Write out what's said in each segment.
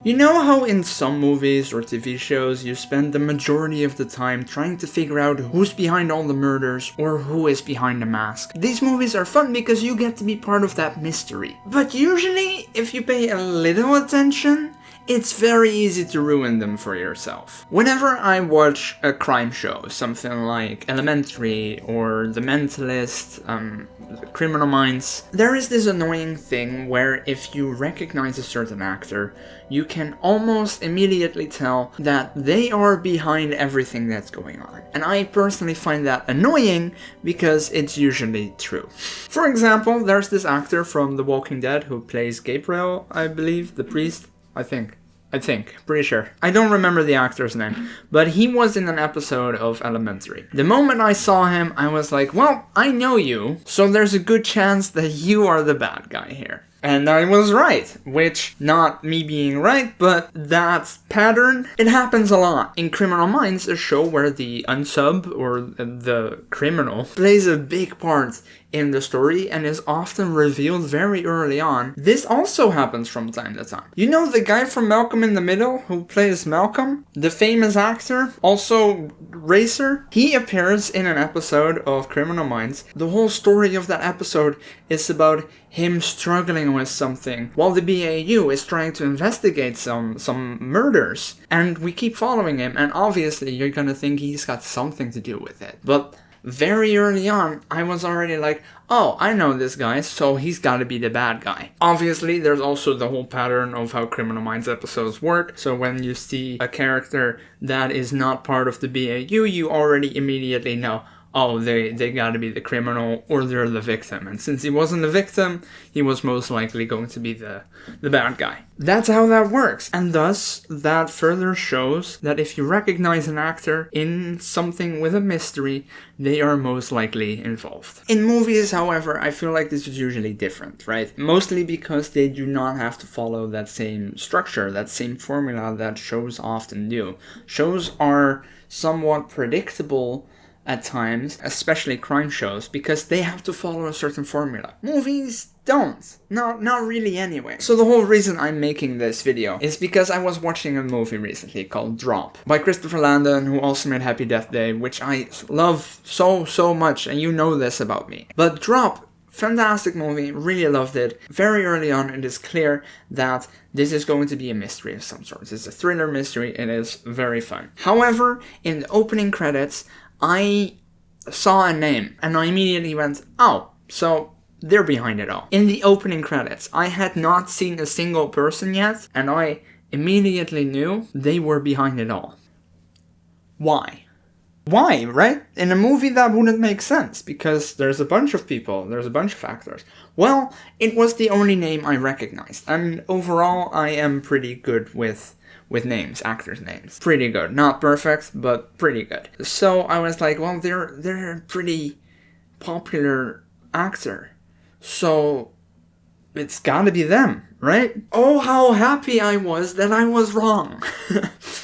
You know how in some movies or TV shows you spend the majority of the time trying to figure out who's behind all the murders or who is behind the mask? These movies are fun because you get to be part of that mystery. But usually, if you pay a little attention, it's very easy to ruin them for yourself. Whenever I watch a crime show, something like Elementary or The Mentalist, Criminal Minds, there is this annoying thing where if you recognize a certain actor, you can almost immediately tell that they are behind everything that's going on. And I personally find that annoying because it's usually true. For example, there's this actor from The Walking Dead who plays Gabriel, I believe, the priest, I think, pretty sure. I don't remember the actor's name, but he was in an episode of Elementary. The moment I saw him, I was like, well, I know you, so there's a good chance that you are the bad guy here. And I was right, which, not me being right, but that pattern, it happens a lot. In Criminal Minds, a show where the unsub, or the criminal, plays a big part in the story and is often revealed very early on. This also happens from time to time. You know the guy from Malcolm in the Middle who plays Malcolm? The famous actor, also racer? He appears in an episode of Criminal Minds. The whole story of that episode is about him struggling with something while the BAU is trying to investigate some murders. And we keep following him, and obviously you're gonna think he's got something to do with it. But very early on, I was already like, oh, I know this guy, so he's gotta be the bad guy. Obviously, there's also the whole pattern of how Criminal Minds episodes work, so when you see a character that is not part of the BAU, you already immediately know, oh, they gotta be the criminal or they're the victim. And since he wasn't the victim, he was most likely going to be the bad guy. That's how that works. And thus, that further shows that if you recognize an actor in something with a mystery, they are most likely involved. In movies, however, I feel like this is usually different, right? Mostly because they do not have to follow that same structure, that same formula that shows often do. Shows are somewhat predictable at times, especially crime shows, because they have to follow a certain formula. Movies don't. Not really anyway. So the whole reason I'm making this video is because I was watching a movie recently called Drop by Christopher Landon, who also made Happy Death Day, which I love so much, and you know this about me. But Drop, fantastic movie, really loved it. Very early on, it is clear that this is going to be a mystery of some sort. It's a thriller mystery, it is very fun. However, in the opening credits, I saw a name, and I immediately went, oh, so they're behind it all. In the opening credits, I had not seen a single person yet, and I immediately knew they were behind it all. Why? Why, right? In a movie that wouldn't make sense, because there's a bunch of people, there's a bunch of actors. Well, it was the only name I recognized, and overall I am pretty good with names, actors' names. Pretty good. Not perfect, but pretty good. So I was like, well, they're a pretty popular actor, so it's gotta be them, right? Oh, how happy I was that I was wrong.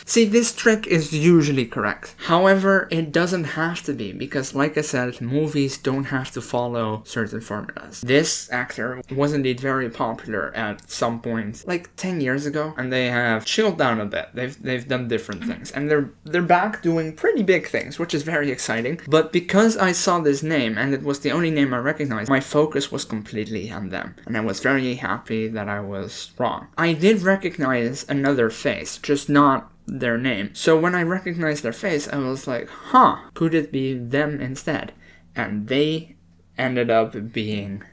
See, this trick is usually correct. However, it doesn't have to be, because like I said, movies don't have to follow certain formulas. This actor was indeed very popular at some point, like 10 years ago, and they have chilled down a bit. They've done different things, and they're back doing pretty big things, which is very exciting. But because I saw this name, and it was the only name I recognized, my focus was completely on them, and I was very happy that I was wrong. I did recognize another face, just not their name. So when I recognized their face, I was like, huh, could it be them instead? And they ended up being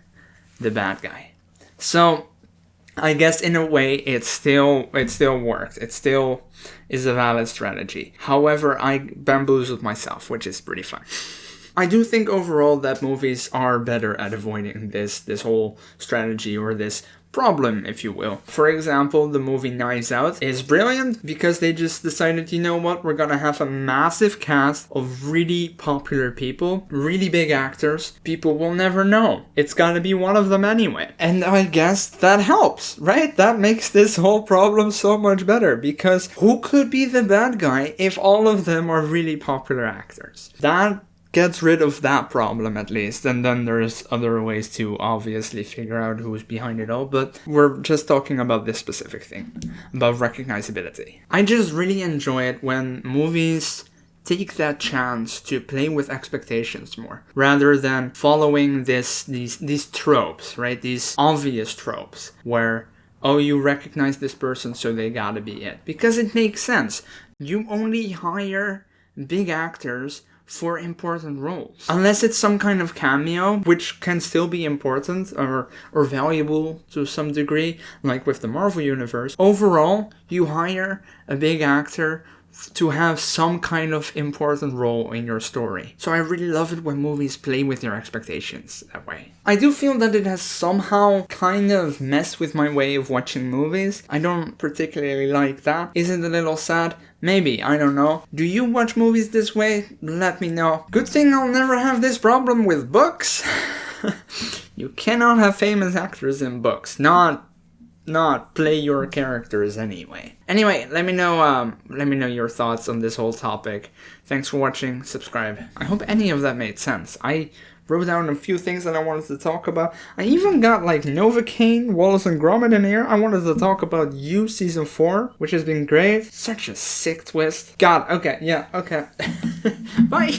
the bad guy. So I guess in a way it still worked. It still is a valid strategy. However, I bamboozled myself, which is pretty fun. I do think overall that movies are better at avoiding this whole strategy or this problem, if you will. For example, the movie Knives Out is brilliant because they just decided, you know what, we're gonna have a massive cast of really popular people, really big actors, people will never know. It's gotta be one of them anyway. And I guess that helps, right? That makes this whole problem so much better, because who could be the bad guy if all of them are really popular actors? That gets rid of that problem at least, and then there's other ways to obviously figure out who's behind it all, but we're just talking about this specific thing, about recognizability. I just really enjoy it when movies take that chance to play with expectations more, rather than following these tropes, right? These obvious tropes, where, oh, you recognize this person, so they gotta be it. Because it makes sense. You only hire big actors for important roles. Unless it's some kind of cameo, which can still be important or valuable to some degree, like with the Marvel Universe. Overall, you hire a big actor to have some kind of important role in your story. So I really love it when movies play with your expectations that way. I do feel that it has somehow kind of messed with my way of watching movies. I don't particularly like that. Is it a little sad? Maybe, I don't know. Do you watch movies this way? Let me know. Good thing I'll never have this problem with books. You cannot have famous actors in books. Not play your characters anyway. Anyway, let me know your thoughts on this whole topic. Thanks for watching, subscribe. I hope any of that made sense. I wrote down a few things that I wanted to talk about. I even got like Novocaine, Wallace and Gromit in here. I wanted to talk about You Season 4, which has been great. Such a sick twist. God, okay, yeah, okay. Bye!